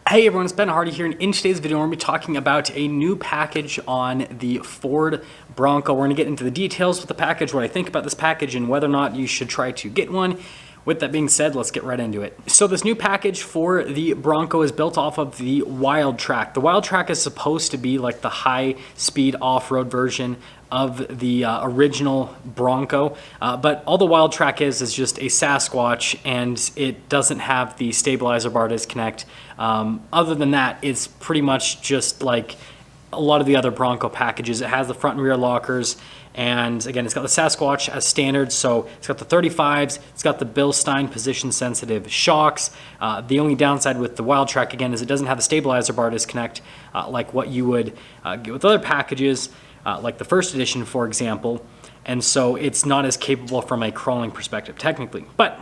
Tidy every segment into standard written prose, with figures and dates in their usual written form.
Hey everyone, it's Ben Hardy here, and in today's video we're going to be talking about a new package on the Ford Bronco. We're going to get into the details with the package, what I think about this package, and whether or not you should try to get one. With that being said, let's get right into it. So this new package for the Bronco is built off of the Wildtrak. The Wildtrak is supposed to be like the high-speed off-road version of the original Bronco, but all the Wildtrak is just a Sasquatch, and it doesn't have the stabilizer bar disconnect. Other than that, it's pretty much just like a lot of the other Bronco packages. It has the front and rear lockers, and again, it's got the Sasquatch as standard, so it's got the 35s, it's got the Bilstein position-sensitive shocks. The only downside with the Wildtrak, again, is it doesn't have the stabilizer bar disconnect like what you would get with other packages, like the first edition, for example, and so it's not as capable from a crawling perspective, technically. But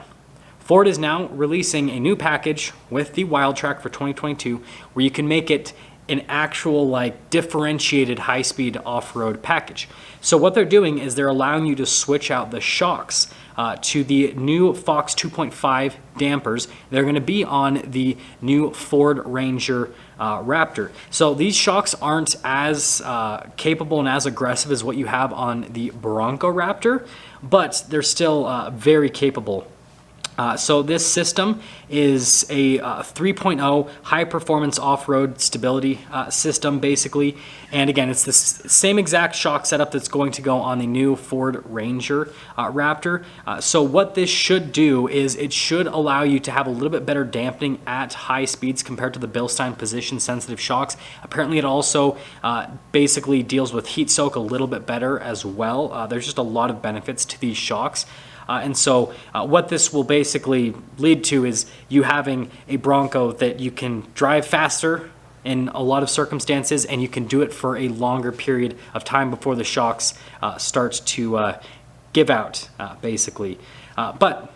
Ford is now releasing a new package with the Wildtrak for 2022 where you can make it an actual like differentiated high-speed off-road package. So what they're doing is they're allowing you to switch out the shocks to the new Fox 2.5 dampers. They're going to be on the new Ford Ranger Raptor. So these shocks aren't as capable and as aggressive as what you have on the Bronco Raptor, but they're still very capable. So this system is a 3.0 high-performance off-road stability system, basically. And again, it's the same exact shock setup that's going to go on the new Ford Ranger Raptor. So what this should do is it should allow you to have a little bit better dampening at high speeds compared to the Bilstein position-sensitive shocks. Apparently, it also basically deals with heat soak a little bit better as well. There's just a lot of benefits to these shocks. And so what this will basically lead to is you having a Bronco that you can drive faster in a lot of circumstances, and you can do it for a longer period of time before the shocks start to give out, basically. But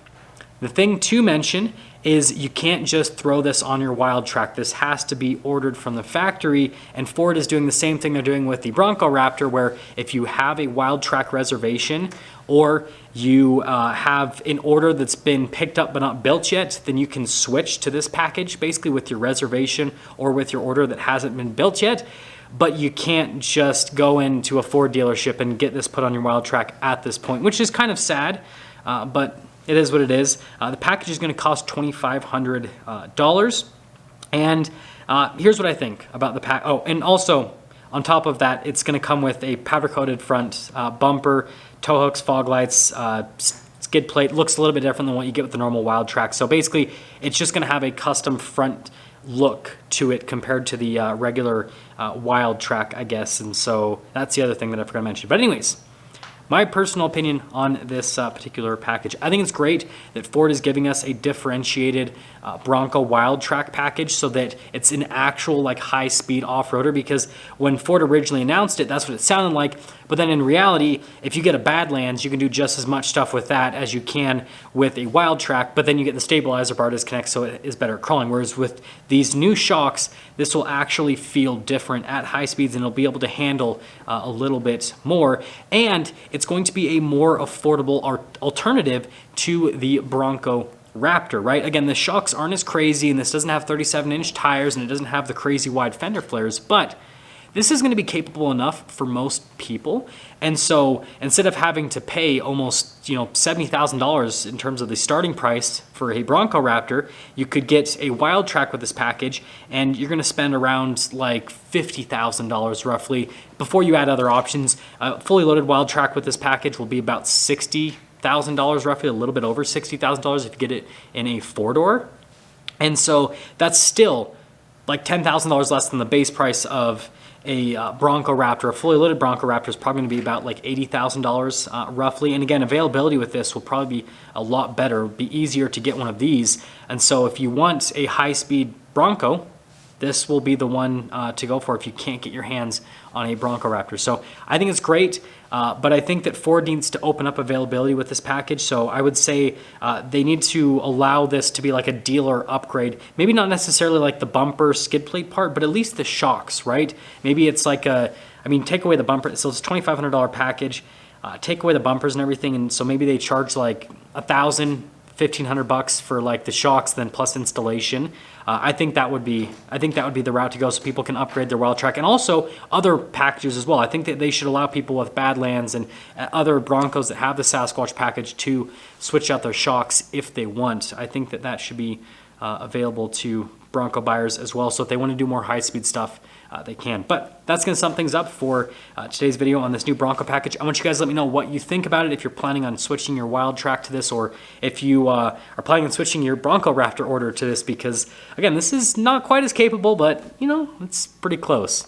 the thing to mention is you can't just throw this on your Wildtrak. This has to be ordered from the factory, and Ford is doing the same thing they're doing with the Bronco Raptor, where if you have a Wildtrak reservation or you have an order that's been picked up but not built yet, then you can switch to this package basically with your reservation or with your order that hasn't been built yet. But you can't just go into a Ford dealership and get this put on your Wildtrak at this point, which is kind of sad, but it is what it is. The package is going to cost $2,500. And here's what I think about the pack. Oh, and also on top of that, it's going to come with a powder-coated front bumper, tow hooks, fog lights, skid plate. Looks a little bit different than what you get with the normal Wildtrak. So basically, it's just going to have a custom front look to it compared to the regular Wildtrak, I guess. And so that's the other thing that I forgot to mention. But anyways, my personal opinion on this particular package, I think it's great that Ford is giving us a differentiated Bronco Wildtrak package so that it's an actual like high-speed off-roader, because when Ford originally announced it, that's what it sounded like. But then in reality, if you get a Badlands, you can do just as much stuff with that as you can with a Wildtrak, but then you get the stabilizer bar disconnect, so it is better at crawling. Whereas with these new shocks, this will actually feel different at high speeds, and it'll be able to handle a little bit more. And it's going to be a more affordable alternative to the Bronco Raptor, right? Again, the shocks aren't as crazy, and this doesn't have 37-inch tires, and it doesn't have the crazy wide fender flares, but this is going to be capable enough for most people. And so instead of having to pay almost, $70,000 in terms of the starting price for a Bronco Raptor, you could get a Wildtrak with this package, and you're going to spend around like $50,000 roughly before you add other options. Fully loaded Wildtrak with this package will be about $60,000 roughly, a little bit over $60,000 if you get it in a four-door. And so that's still like $10,000 less than the base price of a Bronco Raptor. A fully loaded Bronco Raptor is probably going to be about like $80,000 roughly. And again, availability with this will probably be a lot better, be easier to get one of these. And so if you want a high-speed Bronco, this will be the one to go for if you can't get your hands on a Bronco Raptor. So I think it's great, but I think that Ford needs to open up availability with this package. So I would say they need to allow this to be like a dealer upgrade. Maybe not necessarily like the bumper skid plate part, but at least the shocks, right? Maybe it's like take away the bumper. So it's a $2,500 package. Take away the bumpers and everything, and so maybe they charge like $1,000, $1,500 for like the shocks, then plus installation. I think that would be the route to go, so people can upgrade their Wildtrak, and also other packages as well. I think that they should allow people with Badlands and other Broncos that have the Sasquatch package to switch out their shocks if they want. I think that should be available to Bronco buyers as well. So if they want to do more high-speed stuff, they can. But that's going to sum things up for today's video on this new Bronco package. I want you guys to let me know what you think about it, if you're planning on switching your Wildtrak to this, or if you are planning on switching your Bronco Raptor order to this, because, again, this is not quite as capable, but, you know, it's pretty close.